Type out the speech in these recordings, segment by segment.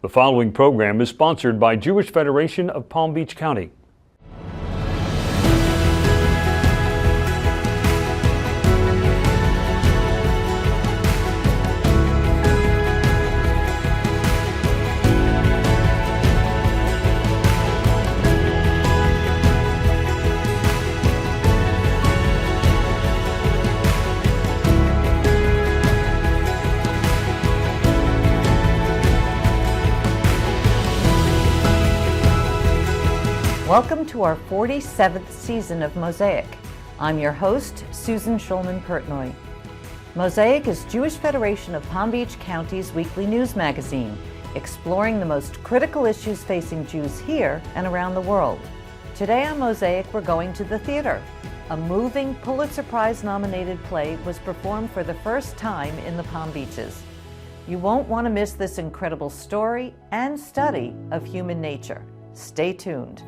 The following program is sponsored by Jewish Federation of Palm Beach County. Welcome to our 47th season of Mosaic. I'm your host, Susan Shulman Pertnoy. Mosaic is Jewish Federation of Palm Beach County's weekly news magazine, exploring the most critical issues facing Jews here and around the world. Today on Mosaic, we're going to the theater. A moving Pulitzer Prize-nominated play was performed for the first time in the Palm Beaches. You won't want to miss this incredible story and study of human nature. Stay tuned.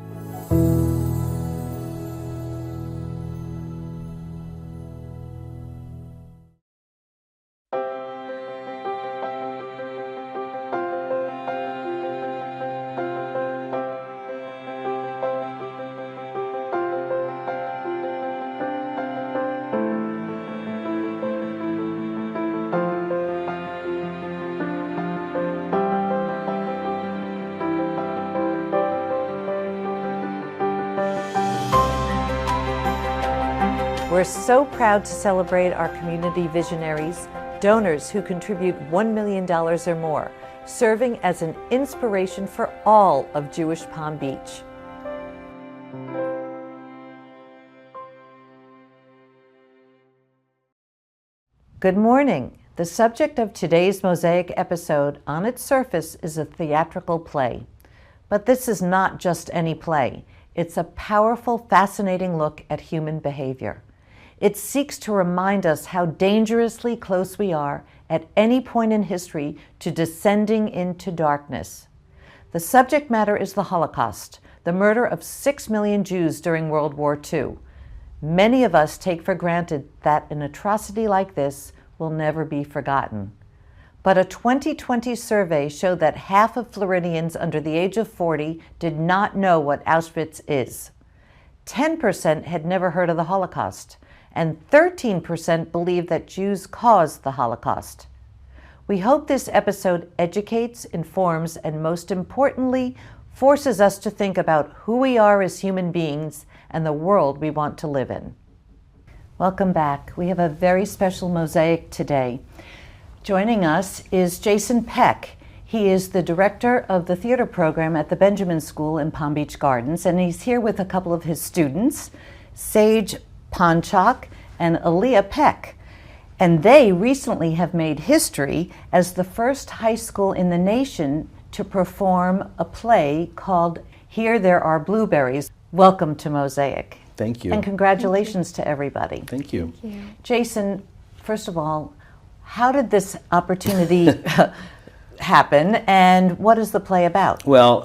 We're so proud to celebrate our community visionaries, donors who contribute $1 million or more, serving as an inspiration for all of Jewish Palm Beach. Good morning. The subject of today's Mosaic episode, on its surface, is a theatrical play. But this is not just any play. It's a powerful, fascinating look at human behavior. It seeks to remind us how dangerously close we are at any point in history to descending into darkness. The subject matter is the Holocaust, the murder of 6 million Jews during World War II. Many of us take for granted that an atrocity like this will never be forgotten. But a 2020 survey showed that half of Floridians under the age of 40 did not know what Auschwitz is. 10% had never heard of the Holocaust, and 13% believe that Jews caused the Holocaust. We hope this episode educates, informs, and most importantly, forces us to think about who we are as human beings and the world we want to live in. Welcome back. We have a very special Mosaic today. Joining us is Jason Peck. He is the director of the theater program at the Benjamin School in Palm Beach Gardens, and he's here with a couple of his students, Sage Ponchak and Aaliyah Peck. And they recently have made history as the first high school in the nation to perform a play called Here There Are Blueberries. Welcome to Mosaic. Thank you. And congratulations to everybody. Thank you. Thank you. Jason, first of all, how did this opportunity happen, and what is the play about? Well,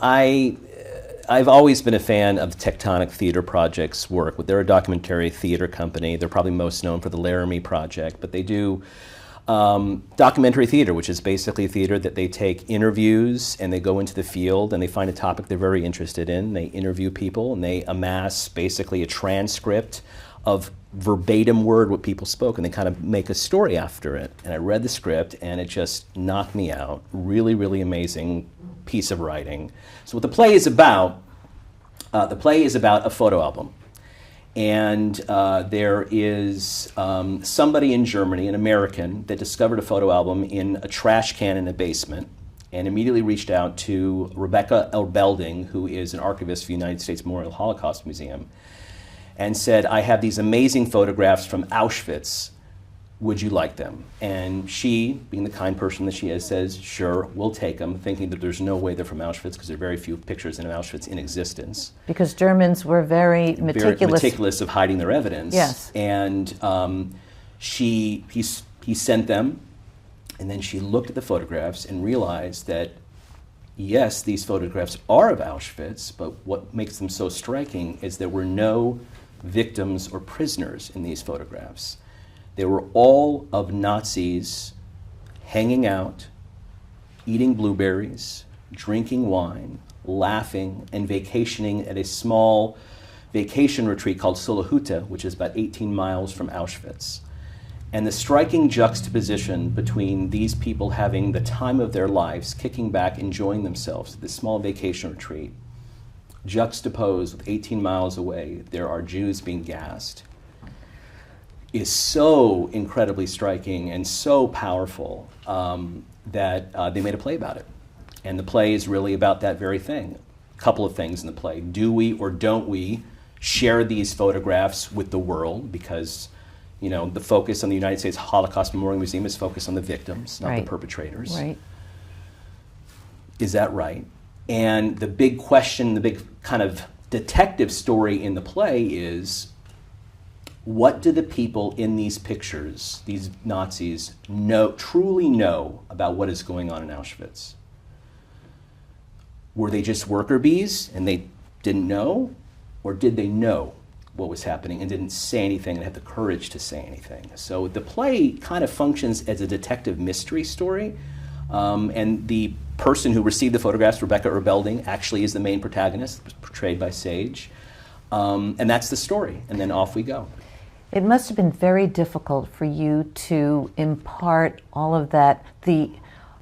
I've always been a fan of Tectonic Theater Project's work. They're a documentary theater company. They're probably most known for the Laramie Project, but they do documentary theater, which is basically theater that they take interviews and they go into the field and they find a topic they're very interested in. They interview people and they amass basically a transcript of verbatim word what people spoke, and they kind of make a story after it. And I read the script and it just knocked me out. Really, really amazing piece of writing. So what the play is about a photo album. And there is somebody in Germany, an American, that discovered a photo album in a trash can in a basement and immediately reached out to Rebecca L. Belding, who is an archivist for the United States Memorial Holocaust Museum, and said, I have these amazing photographs from Auschwitz. Would you like them? And she, being the kind person that she is, says, sure, we'll take them, thinking that there's no way they're from Auschwitz because there are very few pictures in Auschwitz in existence. Because Germans were very meticulous. Very meticulous of hiding their evidence. Yes. And he sent them, and then she looked at the photographs and realized that, yes, these photographs are of Auschwitz, but what makes them so striking is there were no victims or prisoners in these photographs. They were all of Nazis hanging out, eating blueberries, drinking wine, laughing, and vacationing at a small vacation retreat called Solohuta, which is about 18 miles from Auschwitz. And the striking juxtaposition between these people having the time of their lives, kicking back, enjoying themselves at this small vacation retreat, juxtaposed with 18 miles away, there are Jews being gassed, is so incredibly striking and so powerful that they made a play about it. And the play is really about that very thing. A couple of things in the play. Do we or don't we share these photographs with the world? Because, you know, the focus on the United States Holocaust Memorial Museum is focused on the victims, not the perpetrators. Right. Is that right? And the big question, the big kind of detective story in the play is, what do the people in these pictures, these Nazis, truly know about what is going on in Auschwitz? Were they just worker bees and they didn't know? Or did they know what was happening and didn't say anything and have the courage to say anything? So the play kind of functions as a detective mystery story. And the person who received the photographs, Rebecca Erbelding, actually is the main protagonist, portrayed by Sage. And that's the story. And then off we go. It must have been very difficult for you to impart all of that, the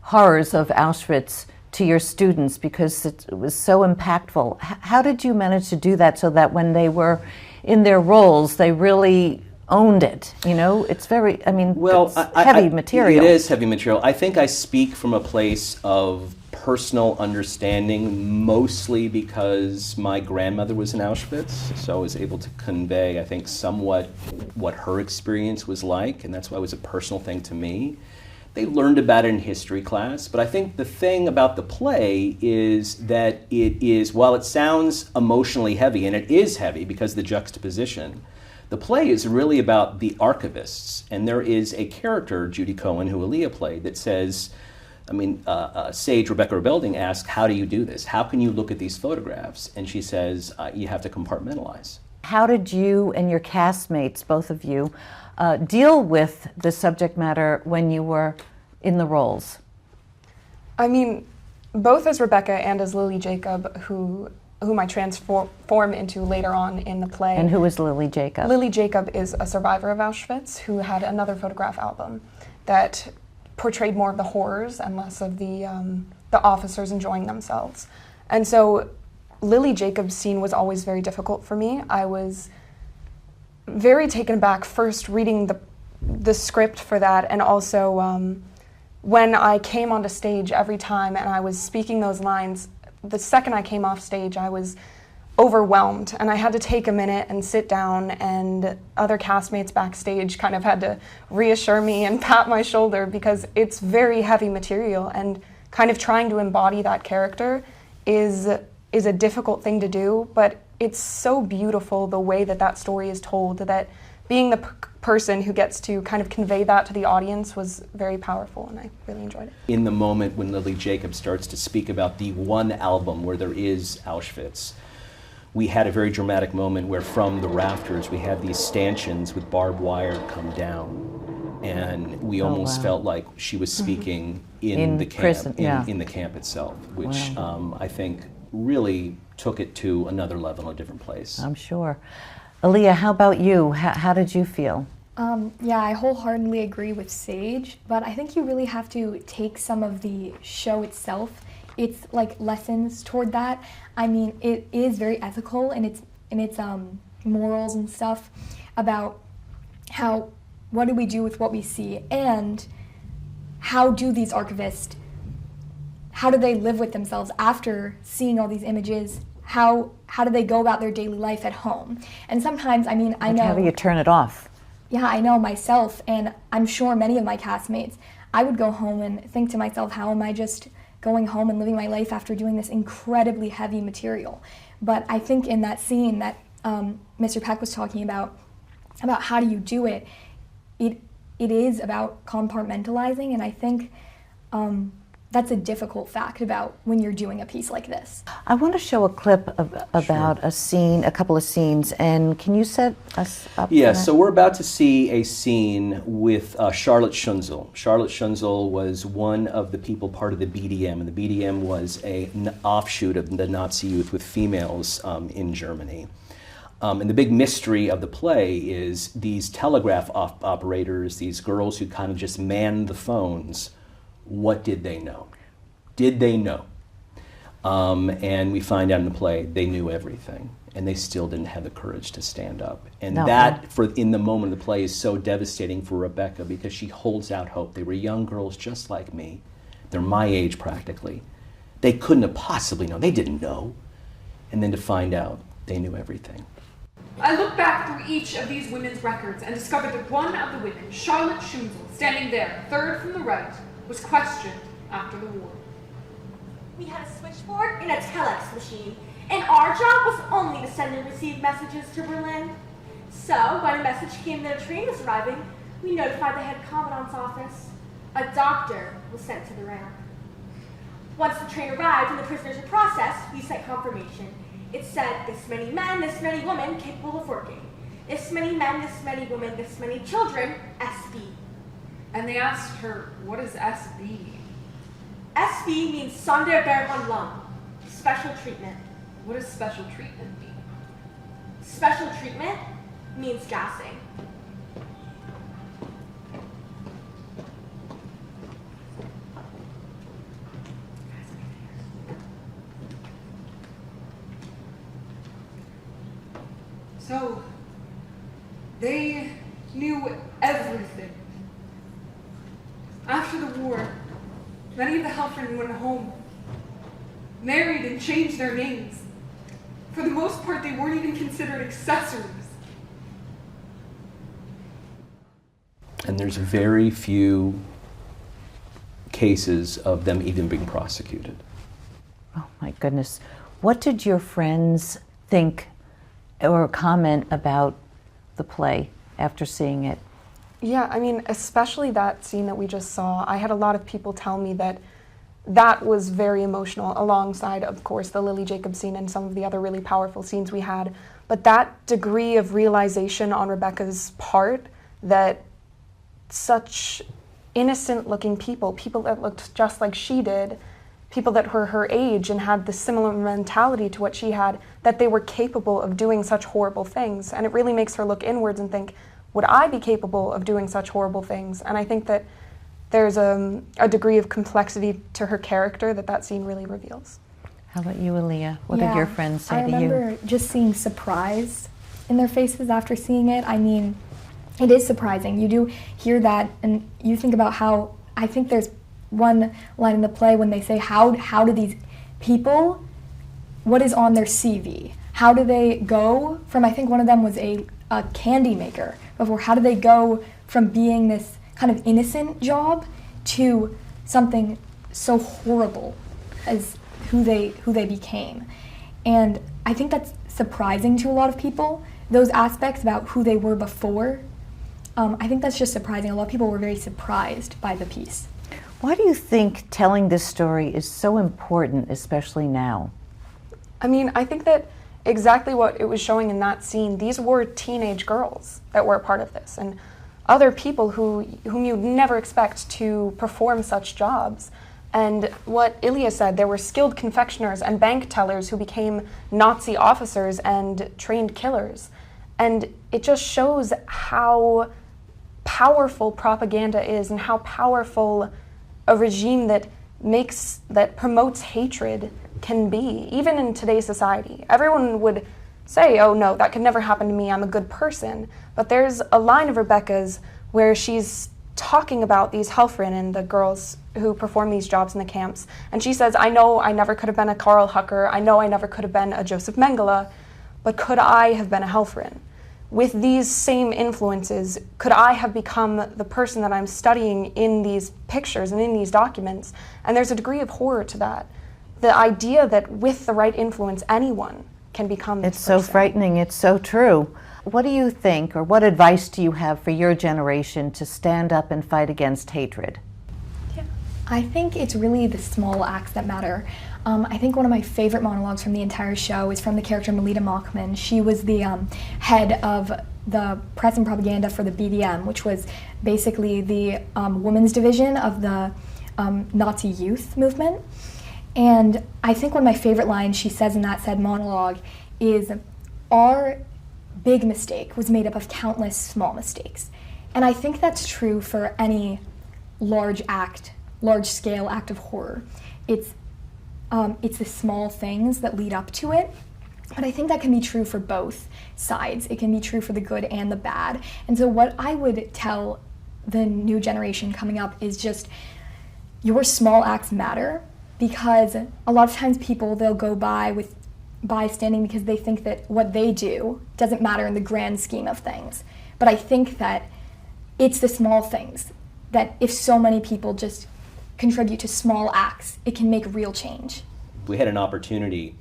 horrors of Auschwitz, to your students, because it was so impactful. How did you manage to do that so that when they were in their roles, they really owned it? You know, it's very, I mean, it's heavy material. It is heavy material. I think I speak from a place of personal understanding, mostly because my grandmother was in Auschwitz, so I was able to convey, I think, somewhat what her experience was like, and that's why it was a personal thing to me. They learned about it in history class, but I think the thing about the play is that it is, while it sounds emotionally heavy, and it is heavy because of the juxtaposition, the play is really about the archivists. And there is a character, Judy Cohen, who Aaliyah played, that says, Sage, Rebecca Erbelding, asks, how do you do this? How can you look at these photographs? And she says, you have to compartmentalize. How did you and your castmates, both of you, deal with the subject matter when you were in the roles? I mean, both as Rebecca and as Lily Jacob, whom I transform into later on in the play. And who is Lily Jacob? Lily Jacob is a survivor of Auschwitz who had another photograph album that portrayed more of the horrors and less of the officers enjoying themselves. And so Lily Jacob's scene was always very difficult for me. I was very taken aback first reading the script for that, and also when I came onto stage every time and I was speaking those lines, the second I came off stage I was overwhelmed, and I had to take a minute and sit down, and other castmates backstage kind of had to reassure me and pat my shoulder because it's very heavy material, and kind of trying to embody that character is a difficult thing to do, but it's so beautiful the way that story is told, that being the person who gets to kind of convey that to the audience was very powerful, and I really enjoyed it. In the moment when Lily Jacob starts to speak about the one album where there is Auschwitz, we had a very dramatic moment where from the rafters we had these stanchions with barbed wire come down, and we almost felt like she was speaking in the camp, prison, in the camp itself, which I think really took it to another level, a different place. I'm sure. Aaliyah, how about you? How did you feel? Yeah, I wholeheartedly agree with Sage, but I think you really have to take some of the show itself. It's like lessons toward that. I mean, it is very ethical in its morals and stuff about what do we do with what we see, and how do these archivists, how do they live with themselves after seeing all these images? How do they go about their daily life at home? And sometimes, I mean, I know... How do you turn it off? Yeah, I know myself, and I'm sure many of my castmates, I would go home and think to myself, how am I just going home and living my life after doing this incredibly heavy material? But I think in that scene that Mr. Peck was talking about how do you do it, it is about compartmentalizing, and I think that's a difficult fact about when you're doing a piece like this. I want to show a clip about a scene, a couple of scenes, and can you set us up? Yeah, for that? so we're about to see a scene with Charlotte Schunzel. Charlotte Schunzel was one of the people part of the BDM, and the BDM was an offshoot of the Nazi youth with females in Germany. And the big mystery of the play is these telegraph operators, these girls who kind of just manned the phones. What did they know? Did they know? And we find out in the play they knew everything, and they still didn't have the courage to stand up. And that, in the moment of the play, is so devastating for Rebecca because she holds out hope. They were young girls just like me. They're my age practically. They couldn't have possibly known. They didn't know. And then to find out they knew everything. I looked back through each of these women's records and discovered that one of the women, Charlotte Schunzel, standing there, third from the right, was questioned after the war. We had a switchboard and a telex machine, and our job was only to send and receive messages to Berlin. So, when a message came that a train was arriving, we notified the head commandant's office. A doctor was sent to the ramp. Once the train arrived and the prisoners were processed, we sent confirmation. It said, this many men, this many women capable of working. This many men, this many women, this many children, SB. And they asked her, what is SB? SB means Sonderbehandlung, special treatment. What does special treatment mean? Special treatment means gassing. So, they knew everything. After the war, many of the Helfrinnen went home, married and changed their names. For the most part, they weren't even considered accessories. And there's very few cases of them even being prosecuted. Oh my goodness. What did your friends think or comment about the play after seeing it? Yeah, I mean, especially that scene that we just saw, I had a lot of people tell me that that was very emotional, alongside, of course, the Lily Jacobs scene and some of the other really powerful scenes we had. But that degree of realization on Rebecca's part that such innocent-looking people that looked just like she did, people that were her age and had the similar mentality to what she had, that they were capable of doing such horrible things. And it really makes her look inwards and think, would I be capable of doing such horrible things? And I think that there's a degree of complexity to her character that scene really reveals. How about you, Aaliyah? What did your friends say to you? I remember just seeing surprise in their faces after seeing it. I mean, it is surprising. You do hear that, and you think about how, I think there's one line in the play when they say, how do these people, what is on their CV? How do they go from, I think one of them was a candy maker before, how do they go from being this kind of innocent job to something so horrible as who they became? And I think that's surprising to a lot of people, those aspects about who they were before. I think that's just surprising. A lot of people were very surprised by the piece. Why do you think telling this story is so important, especially now? I mean, I think that exactly what it was showing in that scene, these were teenage girls that were a part of this, and other people whom you'd never expect to perform such jobs. And what Ilya said, there were skilled confectioners and bank tellers who became Nazi officers and trained killers. And it just shows how powerful propaganda is and how powerful a regime that promotes hatred can be, even in today's society. Everyone would say, oh no, that could never happen to me, I'm a good person. But there's a line of Rebecca's where she's talking about these Helfrinnen and the girls who perform these jobs in the camps. And she says, I know I never could have been a Karl Hucker, I know I never could have been a Joseph Mengele, but could I have been a Helfrinn? With these same influences, could I have become the person that I'm studying in these pictures and in these documents? And there's a degree of horror to that. The idea that with the right influence, anyone can become this person. It's so frightening, it's so true. What do you think, or what advice do you have for your generation to stand up and fight against hatred? I think it's really the small acts that matter. I think one of my favorite monologues from the entire show is from the character Melita Mockman. She was the head of the press and propaganda for the BDM, which was basically the women's division of the Nazi youth movement. And I think one of my favorite lines she says in that said monologue is, our big mistake was made up of countless small mistakes. And I think that's true for any large-scale act of horror. It's the small things that lead up to it, but I think that can be true for both sides. It can be true for the good and the bad. And so what I would tell the new generation coming up is just, your small acts matter, because a lot of times people, they'll go by with bystanding because they think that what they do doesn't matter in the grand scheme of things. But I think that it's the small things that if so many people just contribute to small acts, it can make real change. We had an opportunity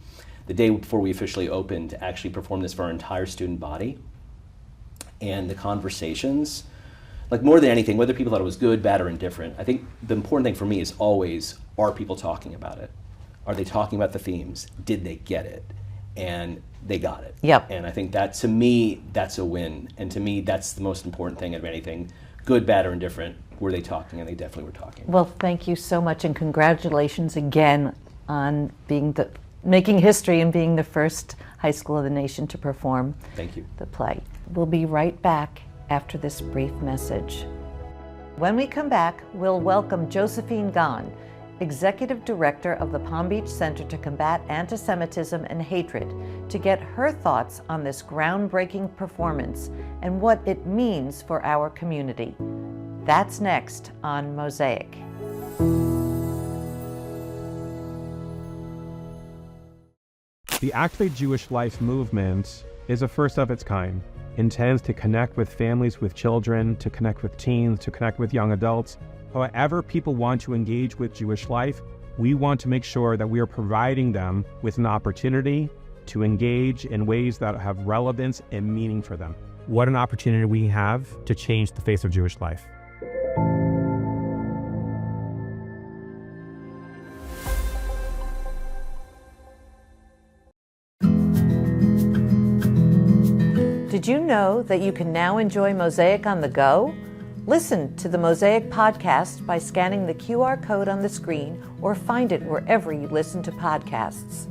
the day before we officially opened to actually perform this for our entire student body. And the conversations, like more than anything, whether people thought it was good, bad, or indifferent, I think the important thing for me is always, are people talking about it? Are they talking about the themes? Did they get it? And they got it. Yep. And I think that, to me, that's a win. And to me, that's the most important thing of anything. Good, bad, or indifferent, were they talking? And they definitely were talking. Well, thank you so much, and congratulations again on making history and being the first high school of the nation to perform Thank you. the play. We'll be right back after this brief message. When we come back, we'll welcome Josephine Gon, Executive Director of the Palm Beach Center to Combat Antisemitism and Hatred, to get her thoughts on this groundbreaking performance and what it means for our community. That's next on Mosaic. The Activate Jewish Life movement is a first of its kind. Intends to connect with families with children, to connect with teens, to connect with young adults. However people want to engage with Jewish life, we want to make sure that we are providing them with an opportunity to engage in ways that have relevance and meaning for them. What an opportunity we have to change the face of Jewish life. Did you know that you can now enjoy Mosaic on the go? Listen to the Mosaic podcast by scanning the QR code on the screen or find it wherever you listen to podcasts.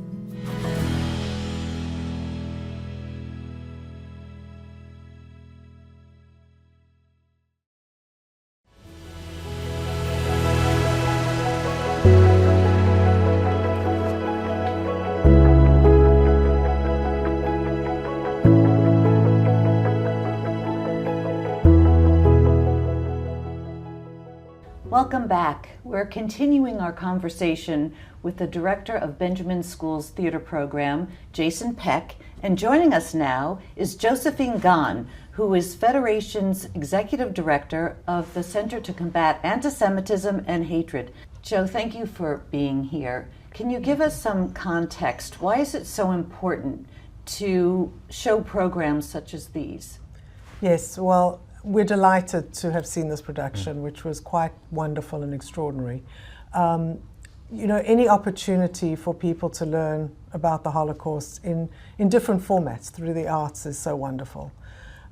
Welcome back. We're continuing our conversation with the director of Benjamin School's theater program, Jason Peck, and joining us now is Josephine Gon, who is Federation's executive director of the Center to Combat Antisemitism and Hatred. Jo, thank you for being here. Can you give us some context? Why is it so important to show programs such as these? Yes, well, we're delighted to have seen this production, which was quite wonderful and extraordinary. You know, any opportunity for people to learn about the Holocaust in different formats through the arts is so wonderful.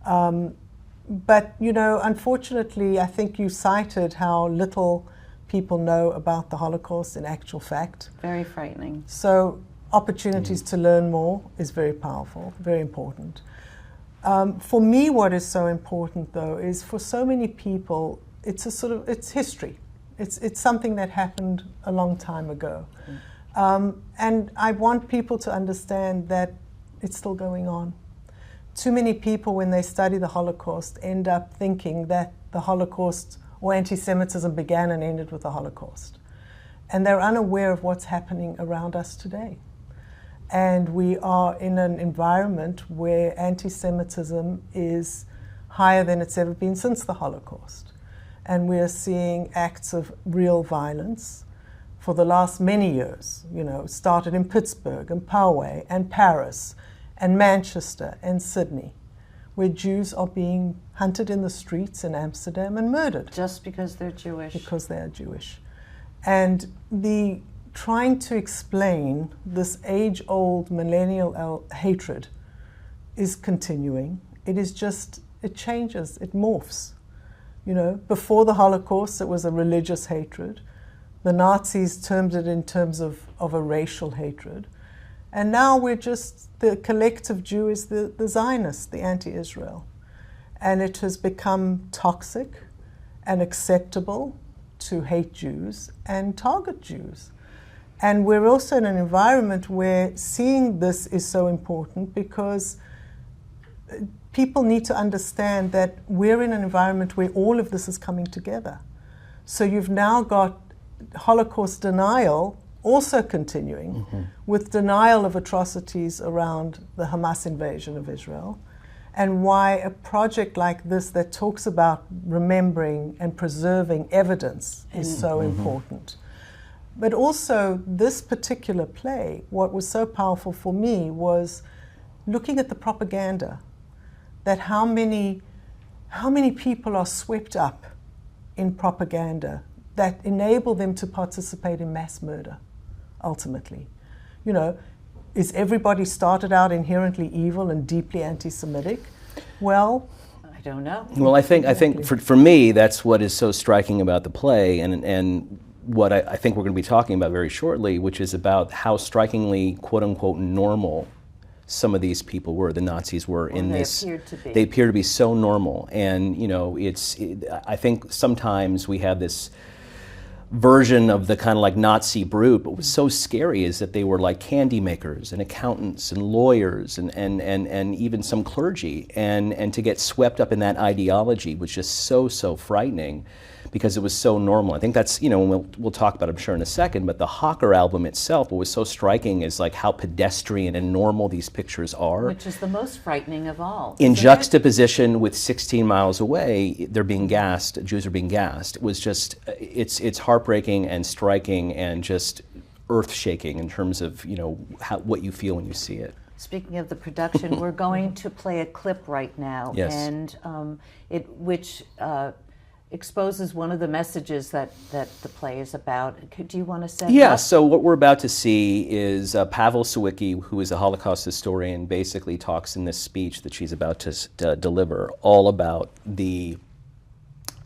But, you know, unfortunately, I think you cited how little people know about the Holocaust in actual fact. Very frightening. So opportunities to learn more is very powerful, very important. For me, what is so important, though, is for so many people, it's history. It's something that happened a long time ago. And I want people to understand that it's still going on. Too many people, when they study the Holocaust, end up thinking that the Holocaust or anti-Semitism began and ended with the Holocaust. And they're unaware of what's happening around us today. And we are in an environment where anti-Semitism is higher than it's ever been since the Holocaust. And we are seeing acts of real violence for the last many years. You know, started in Pittsburgh and Poway and Paris and Manchester and Sydney, where Jews are being hunted in the streets in Amsterdam and murdered. Just because they're Jewish. Because they are Jewish. And the trying to explain this age-old millennial hatred is continuing. It is just, it changes, it morphs. You know, before the Holocaust, it was a religious hatred. The Nazis termed it in terms of a racial hatred. And now we're just, the collective Jew is the Zionist, the anti-Israel. And it has become toxic and acceptable to hate Jews and target Jews. And we're also in an environment where seeing this is so important because people need to understand that we're in an environment where all of this is coming together. So you've now got Holocaust denial also continuing with denial of atrocities around the Hamas invasion of Israel, and why a project like this that talks about remembering and preserving evidence is so important. But also, this particular play, what was so powerful for me was looking at the propaganda, that how many people are swept up in propaganda that enable them to participate in mass murder, ultimately. You know, is everybody started out inherently evil and deeply anti-Semitic? Well, I don't know. Well, I think for me, that's what is so striking about the play, and what I think we're going to be talking about very shortly, which is about how strikingly, quote unquote, normal some of these people were, the Nazis were in this. They appear to be so normal, and you know, I think sometimes we have this version of the kind of like Nazi brute, but what was so scary is that they were like candy makers and accountants and lawyers and even some clergy, and to get swept up in that ideology was just so frightening because it was so normal. I think that's, you know, we'll talk about it, I'm sure, in a second, but the Hawker album itself, what was so striking is like how pedestrian and normal these pictures are. Which is the most frightening of all. In juxtaposition with 16 miles away, they're being gassed, Jews are being gassed. It was just, it's heartbreaking and striking and just earth-shaking in terms of, you know, what you feel when you see it. Speaking of the production, we're going to play a clip right now, Yes. And which exposes one of the messages that the play is about. Do you want to set it up? So what we're about to see is Pavel Sawicki, who is a Holocaust historian, basically talks in this speech that she's about to deliver all about the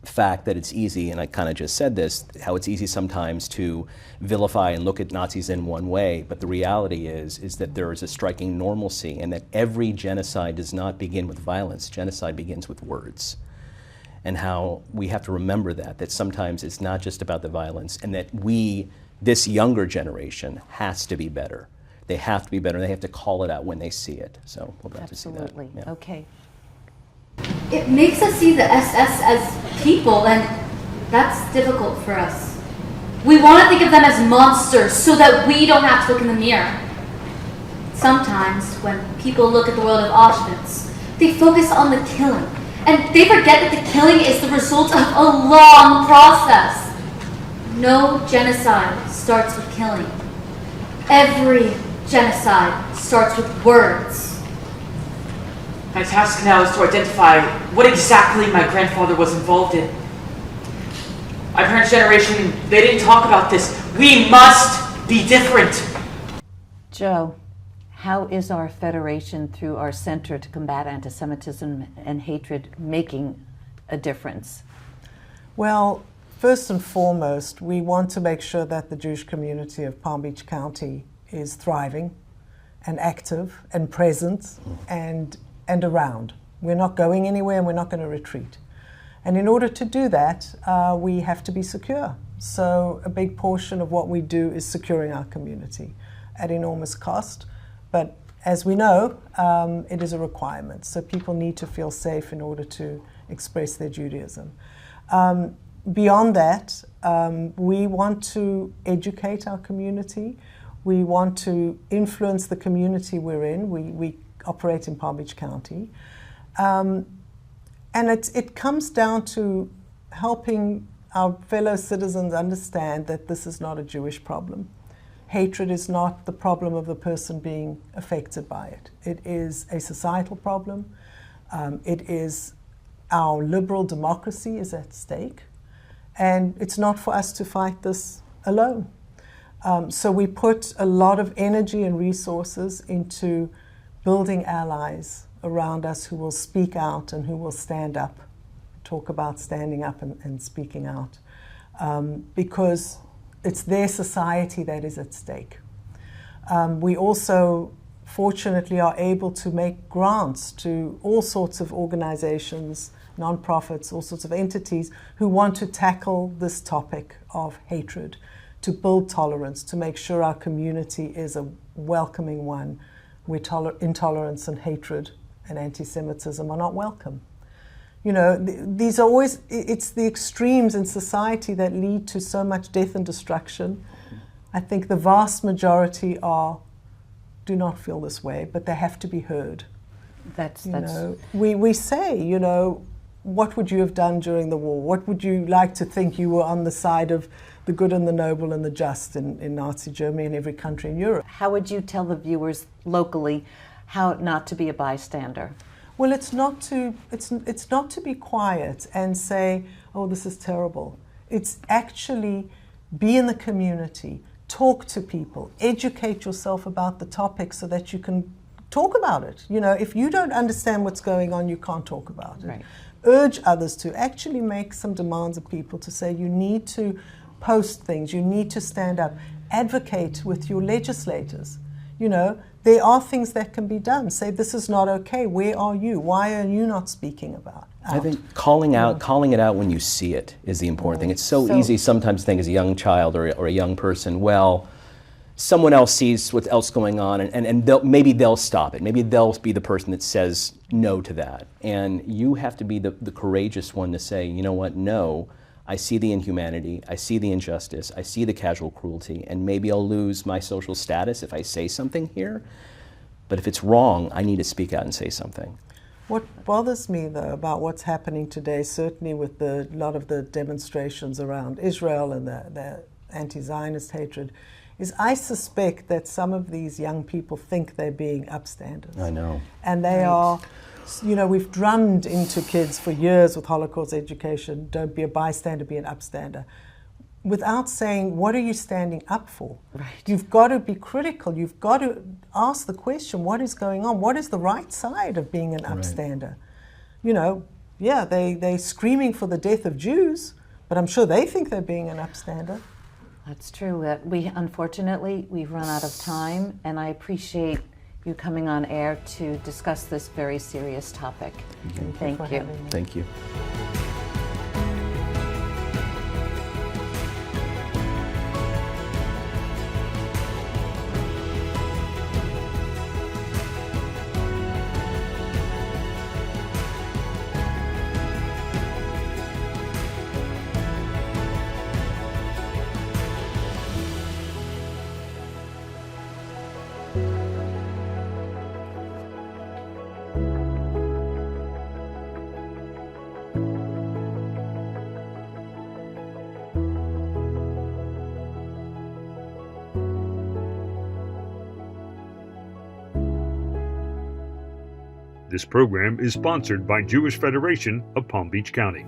fact that it's easy, and I kind of just said this, how it's easy sometimes to vilify and look at Nazis in one way, but the reality is that there is a striking normalcy, and that every genocide does not begin with violence. Genocide begins with words. And how we have to remember that sometimes it's not just about the violence, and that this younger generation, has to be better. They have to be better, and they have to call it out when they see it. So we're about to see that. Absolutely. Yeah. Okay. It makes us see the SS as people, and that's difficult for us. We want to think of them as monsters so that we don't have to look in the mirror. Sometimes, when people look at the world of Auschwitz, they focus on the killing. And they forget that the killing is the result of a long process. No genocide starts with killing. Every genocide starts with words. My task now is to identify what exactly my grandfather was involved in. My parents' generation, they didn't talk about this. We must be different. Jo, how is our federation, through our Center to Combat Antisemitism and Hatred, making a difference? Well, first and foremost, we want to make sure that the Jewish community of Palm Beach County is thriving and active and present and around. We're not going anywhere, and we're not going to retreat. And in order to do that, we have to be secure. So a big portion of what we do is securing our community at enormous cost. But as we know, it is a requirement. So people need to feel safe in order to express their Judaism. Beyond that, we want to educate our community. We want to influence the community we're in. We operate in Palm Beach County. And it comes down to helping our fellow citizens understand that this is not a Jewish problem. Hatred is not the problem of the person being affected by it. It is a societal problem. It is our liberal democracy is at stake. And it's not for us to fight this alone. So we put a lot of energy and resources into building allies around us who will speak out and who will stand up, talk about standing up and speaking out, because it's their society that is at stake. We also, fortunately, are able to make grants to all sorts of organizations, nonprofits, all sorts of entities who want to tackle this topic of hatred, to build tolerance, to make sure our community is a welcoming one where intolerance and hatred and anti-Semitism are not welcome. You know, these are always, it's the extremes in society that lead to so much death and destruction. I think the vast majority do not feel this way, but they have to be heard. We say, you know, what would you have done during the war? What would you like to think you were on the side of the good and the noble and the just in Nazi Germany and every country in Europe? How would you tell the viewers locally how not to be a bystander? Well, it's not to be quiet and say, oh, this is terrible. It's actually be in the community, talk to people, educate yourself about the topic so that you can talk about it. You know, if you don't understand what's going on, you can't talk about it. Right. Urge others to actually make some demands of people to say you need to post things, you need to stand up, advocate with your legislators. You know, there are things that can be done. Say, this is not okay. Where are you? Why are you not speaking about it? I think calling it out when you see it is the important thing. It's so easy sometimes to think as a young child or a young person, well, someone else sees what's else going on and maybe they'll stop it. Maybe they'll be the person that says no to that. And you have to be the courageous one to say, you know what, no, I see the inhumanity, I see the injustice, I see the casual cruelty, and maybe I'll lose my social status if I say something here. But if it's wrong, I need to speak out and say something. What bothers me, though, about what's happening today, certainly with a lot of the demonstrations around Israel and the anti-Zionist hatred, is I suspect that some of these young people think they're being upstanders. I know. And they are, you know, we've drummed into kids for years with Holocaust education, don't be a bystander, be an upstander, without saying, what are you standing up for? Right. You've got to be critical. You've got to ask the question, what is going on? What is the right side of being an upstander? Right. You know, yeah, they're screaming for the death of Jews, but I'm sure they think they're being an upstander. That's true. Unfortunately, we've run out of time, and I appreciate you coming on air to discuss this very serious topic. Thank you. Thank you. This program is sponsored by Jewish Federation of Palm Beach County.